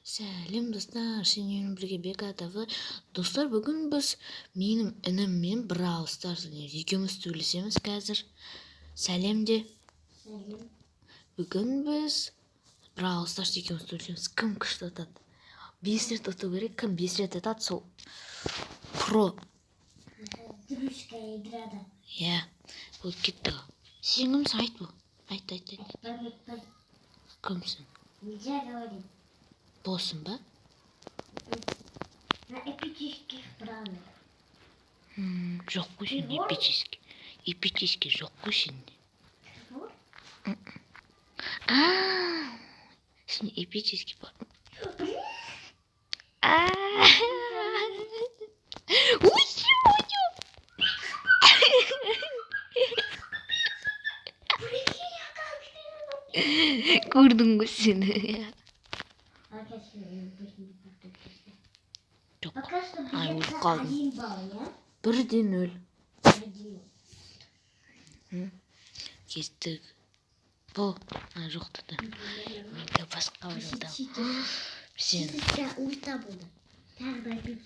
Сәлем достар, сенен бірге Бекатовы. Достар, бүгін біз менің ініммен Brawl Stars екеуміз сөйлесеміз қазір. Сәлем де. Сәлем. Бүгін біз Brawl Stars екеуміз сөйлесеміз. Кім күшті атады? 5 рет ату керек, кім 5 рет атады, сол про. Дружеская игра. Иә, бұл кетті. Сен кімсің, айт бұл. Айт. Кімсің? Нельзя говорить. Боссың ба? На эпических правилах. Жоқ қой сенде эпический. Эпический жоқ қой сенде. Сенде эпический бар. Ой, сегодня. Көрдің ғой сені. Жоқ. Пока что Ай, бьется өліп қалдым. 1 балл, я? 1-0. 1. Кестік. Бұл. Жоқ деді. Менде басқа ойнадым. Сен. Чистая ульта болды. Тағы да Биби.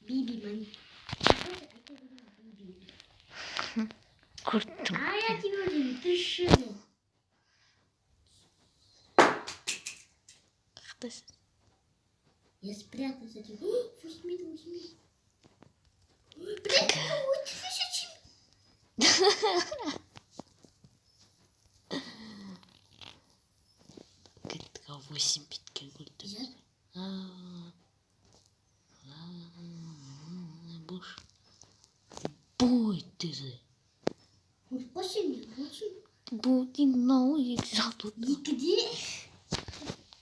Биби мани. Көрдім. А я тебя уже ты что? Қақтасың? Я спрятался. Возьми. Блин, ой, ты зачем? Кетті 8 битке көрді. Бош. Бой тізі. Очень. Бұл ден мынау екі жат отыр. Нигде.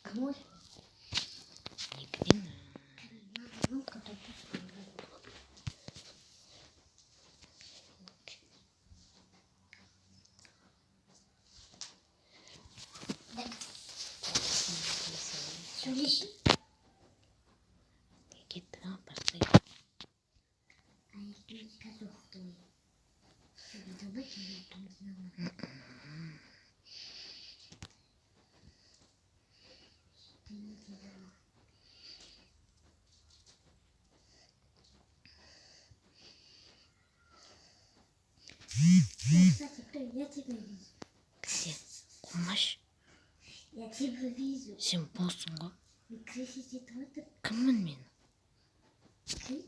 Кому? Екіден. Сөйлеші. Кетті бастай. А екеуміз қазір оқытылы. Сөйледі бай, Кстати, я тебя вижу. Сен қумаш. Я тебя вижу. Сен боссың ғой. Вы кричите твоты. Кіммін мен? Ты?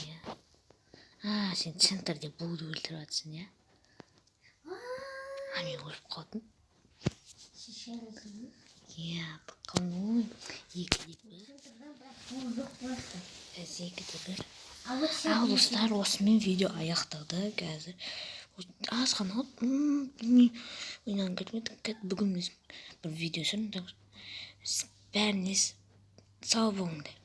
Иә. Сен центрде болды өлтіріп жатсың, иә? Мен өліп қалдым. Шеше разуму. Иә, тыққан ой. Екі бір. А вот Ал достар, осымен видео аяқталды қазір. Аз ғана ойнаған кетмедік. Бүгін біз бір видео түсірдік. Бәріңіз сау болыңдар.